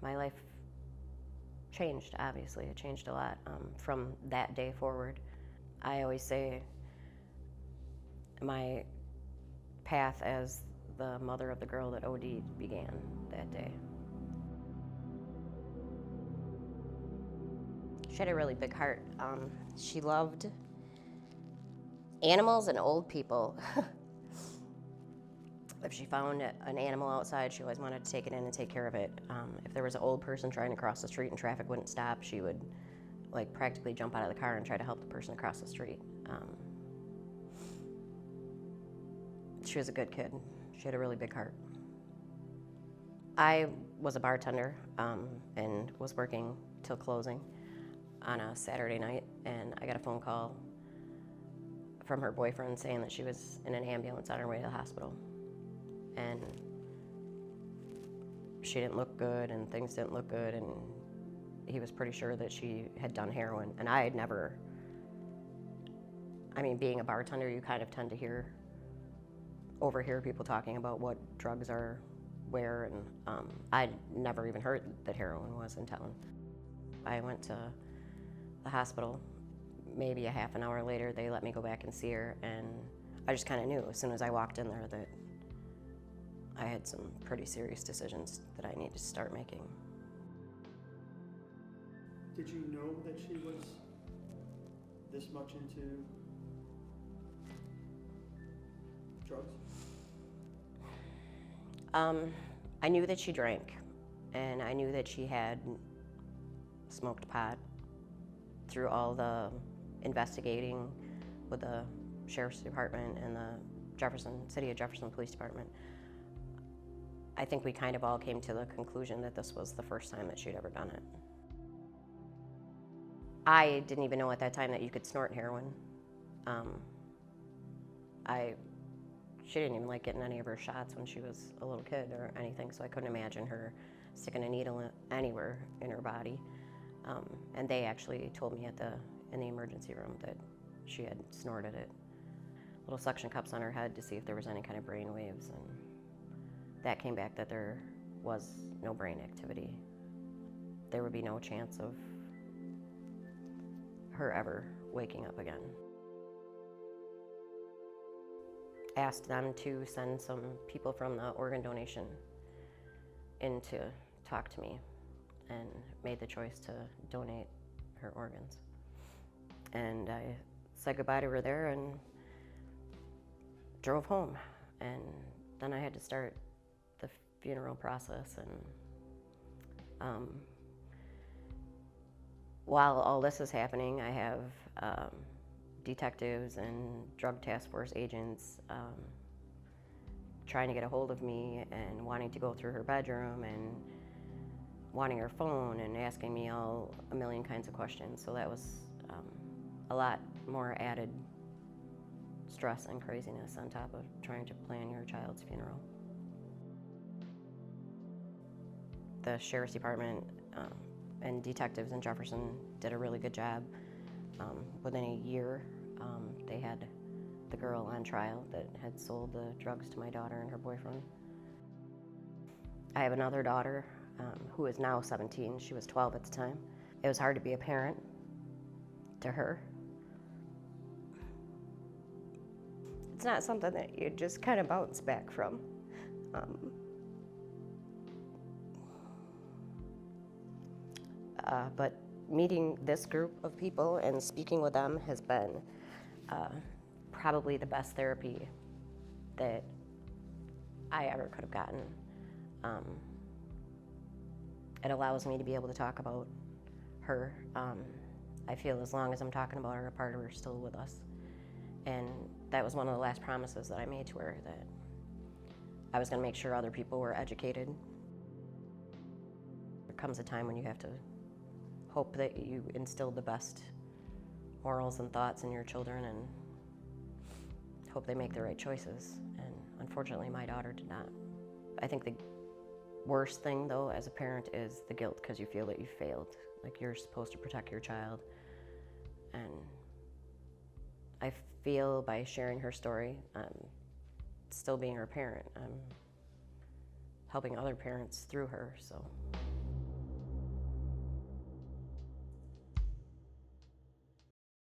my life changed, obviously. It changed a lot from that day forward. I always say my path as the mother of the girl that OD'd began that day. She had a really big heart. She loved animals and old people. If she found an animal outside, she always wanted to take it in and take care of it. If there was an old person trying to cross the street and traffic wouldn't stop, she would like practically jump out of the car and try to help the person across the street. She was a good kid. She had a really big heart. I was a bartender and was working till closing on a Saturday night, and I got a phone call from her boyfriend saying that she was in an ambulance on her way to the hospital. And she didn't look good and things didn't look good, and he was pretty sure that she had done heroin. And I had never, being a bartender, you kind of tend to overhear people talking about what drugs are where, and I'd never even heard that heroin was in town. I went to the hospital. Maybe a half an hour later, they let me go back and see her, and I just kind of knew as soon as I walked in there that I had some pretty serious decisions that I needed to start making. Did you know that she was this much into drugs? I knew that she drank, and I knew that she had smoked pot. Through all the investigating with the Sheriff's Department and the City of Jefferson Police Department, I think we kind of all came to the conclusion that this was the first time that she'd ever done it. I didn't even know at that time that you could snort heroin. She didn't even like getting any of her shots when she was a little kid or anything, so I couldn't imagine her sticking a needle anywhere in her body. And they actually told me in the emergency room that she had snorted it. Little suction cups on her head to see if there was any kind of brain waves, and that came back that there was no brain activity. There would be no chance of her ever waking up again. Asked them to send some people from the organ donation in to talk to me, and made the choice to donate her organs. And I said goodbye to her there and drove home. And then I had to start the funeral process. And while all this is happening, I have detectives and drug task force agents trying to get a hold of me and wanting to go through her bedroom and wanting her phone and asking me a million kinds of questions. So that was a lot more added stress and craziness on top of trying to plan your child's funeral. The Sheriff's Department and detectives in Jefferson did a really good job. Within a year, they had the girl on trial that had sold the drugs to my daughter and her boyfriend. I have another daughter who is now 17. She was 12 at the time. It was hard to be a parent to her. It's not something that you just kind of bounce back from. But meeting this group of people and speaking with them has been probably the best therapy that I ever could have gotten. It allows me to be able to talk about her. I feel as long as I'm talking about her, a part of her is still with us. And that was one of the last promises that I made to her, that I was going to make sure other people were educated. There comes a time when you have to hope that you instilled the best morals and thoughts in your children and hope they make the right choices. And unfortunately, my daughter did not. I think the worst thing, though, as a parent is the guilt, because you feel that you failed. Like, you're supposed to protect your child. And I feel by sharing her story, still being her parent, I'm helping other parents through her, so.